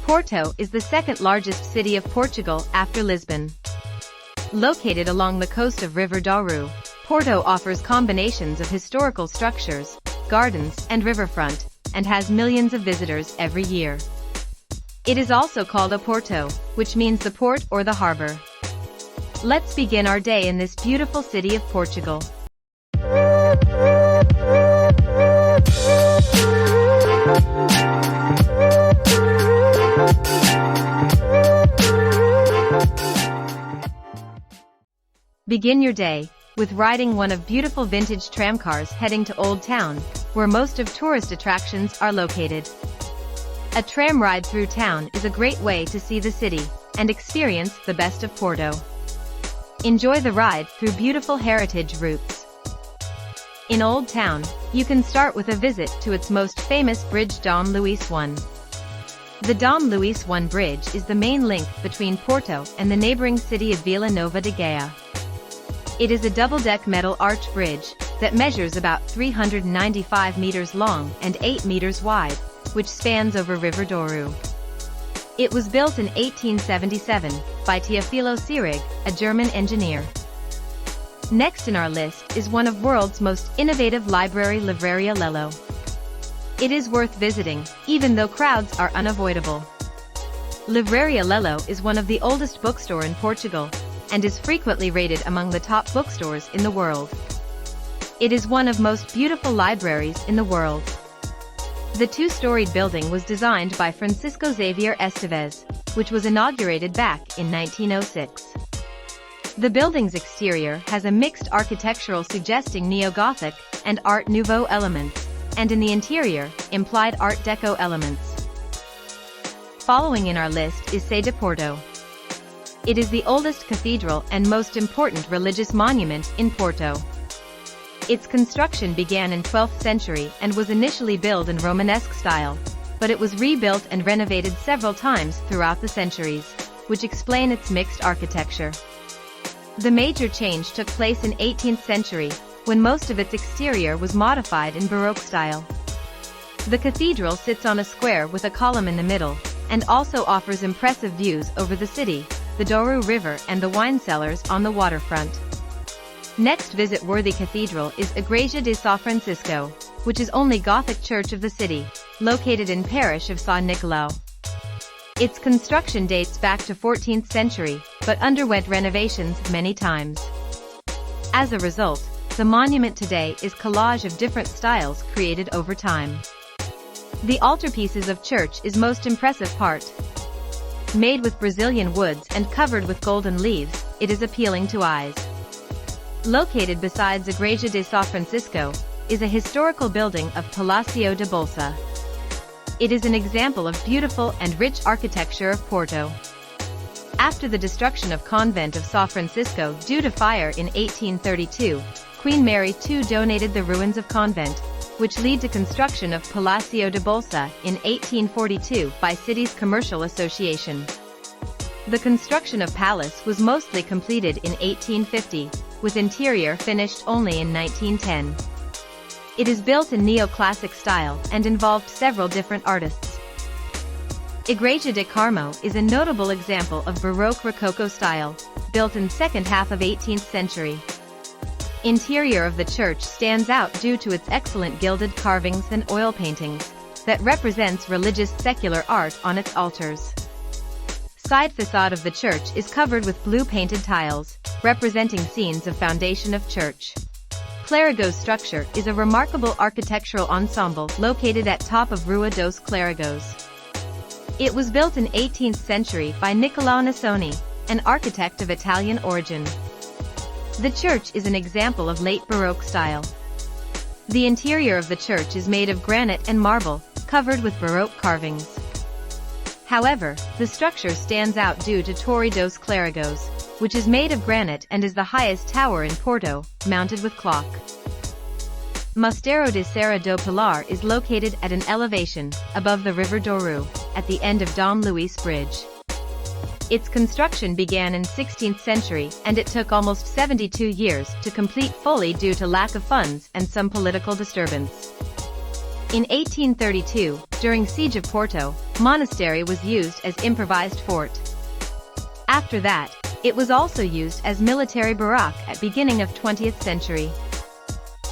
Porto is the second largest city of Portugal after Lisbon. Located along the coast of River Douro, Porto offers combinations of historical structures, gardens, and riverfront, and has millions of visitors every year. It is also called a Porto, which means the port or the harbor. Let's begin our day in this beautiful city of Portugal. Begin your day with riding one of beautiful vintage tramcars heading to Old Town, where most of tourist attractions are located. A tram ride through town is a great way to see the city and experience the best of Porto. Enjoy the ride through beautiful heritage routes. In Old Town, you can start with a visit to its most famous bridge, Dom Luís I. The Dom Luís I bridge is the main link between Porto and the neighboring city of Vila Nova de Gaia. It is a double-deck metal arch bridge that measures about 395 meters long and 8 meters wide, which spans over River Douro. It was built in 1877 by Teofilo Sirrig, a German engineer. Next in our list is one of world's most innovative library, Livraria Lello. It is worth visiting, even though crowds are unavoidable. Livraria Lello is one of the oldest bookstore in Portugal, and is frequently rated among the top bookstores in the world. It is one of most beautiful libraries in the world. The two-storied building was designed by Francisco Xavier Esteves, which was inaugurated back in 1906. The building's exterior has a mixed architectural suggesting Neo-Gothic and Art Nouveau elements, and in the interior, implied Art Deco elements. Following in our list is Sé de Porto. It is the oldest cathedral and most important religious monument in Porto. Its construction began in 12th century and was initially built in Romanesque style, but it was rebuilt and renovated several times throughout the centuries, which explain its mixed architecture. The major change took place in 18th century, when most of its exterior was modified in Baroque style. The cathedral sits on a square with a column in the middle, and also offers impressive views over the city, the Douro River and the wine cellars on the waterfront. Next visit-worthy cathedral is Igreja de Sao Francisco, which is only Gothic church of the city, located in parish of São Nicolau. Its construction dates back to 14th century, but underwent renovations many times. As a result, the monument today is collage of different styles created over time. The altarpieces of church is most impressive part. Made with Brazilian woods and covered with golden leaves, it is appealing to eyes. Located besides Igreja de Sao Francisco, is a historical building of Palacio da Bolsa. It is an example of beautiful and rich architecture of Porto. After the destruction of convent of Sao Francisco due to fire in 1832, Queen Mary II donated the ruins of convent, which lead to construction of Palacio da Bolsa in 1842 by city's commercial association. The construction of palace was mostly completed in 1850, with interior finished only in 1910. It is built in neoclassic style and involved several different artists. Igreja de Carmo is a notable example of Baroque Rococo style, built in second half of 18th century. Interior of the church stands out due to its excellent gilded carvings and oil paintings, that represents religious secular art on its altars. Side facade of the church is covered with blue painted tiles, representing scenes of foundation of church. Clerigos structure is a remarkable architectural ensemble located at top of Rua dos Clerigos. It was built in 18th century by Nicolau Nassoni, an architect of Italian origin. The church is an example of late Baroque style. The interior of the church is made of granite and marble, covered with Baroque carvings. However, the structure stands out due to Torre dos Clerigos, which is made of granite and is the highest tower in Porto, mounted with clock. Mosteiro de Serra do Pilar is located at an elevation, above the River Douro, at the end of Dom Luís Bridge. Its construction began in 16th century and it took almost 72 years to complete fully due to lack of funds and some political disturbance. In 1832, during Siege of Porto, Mosteiro was used as improvised fort. After that, it was also used as military barrack at beginning of 20th century.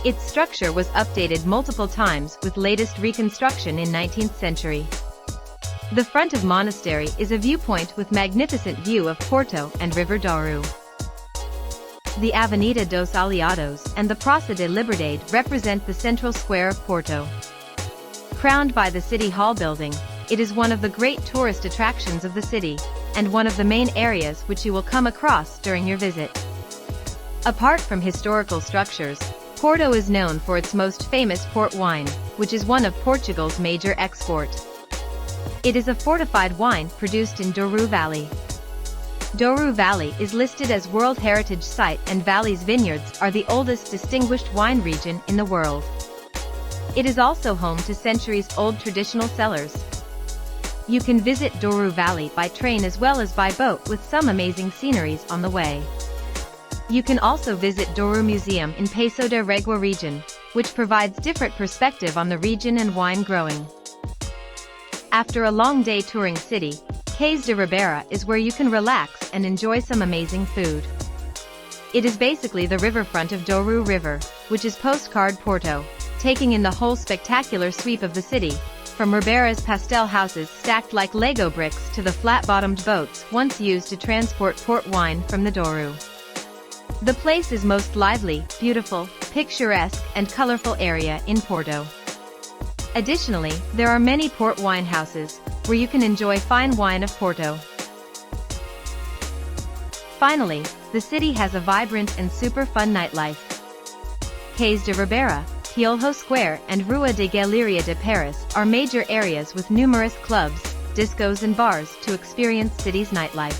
Its structure was updated multiple times with latest reconstruction in 19th century. The front of Mosteiro is a viewpoint with magnificent view of Porto and River Douro. The Avenida dos Aliados and the Praça de Liberdade represent the central square of Porto. Crowned by the City Hall building, it is one of the great tourist attractions of the city, and one of the main areas which you will come across during your visit. Apart from historical structures, Porto is known for its most famous port wine, which is one of Portugal's major export. It is a fortified wine produced in Douro Valley. Douro Valley is listed as World Heritage Site, and Valley's vineyards are the oldest distinguished wine region in the world. It is also home to centuries-old traditional cellars. You can visit Douro Valley by train as well as by boat, with some amazing sceneries on the way. You can also visit Douro Museum in Paço de Régua region, which provides different perspective on the region and wine growing. After a long day touring city, Cais de Ribeira is where you can relax and enjoy some amazing food. It is basically the riverfront of Douro River, which is postcard Porto, taking in the whole spectacular sweep of the city, from Ribeira's pastel houses stacked like Lego bricks to the flat-bottomed boats once used to transport port wine from the Douro. The place is most lively, beautiful, picturesque and colorful area in Porto. Additionally, there are many port wine houses, where you can enjoy fine wine of Porto. Finally, the city has a vibrant and super fun nightlife. Cais de Ribeira, Tiolho Square and Rua de Galeria de Paris are major areas with numerous clubs, discos and bars to experience city's nightlife.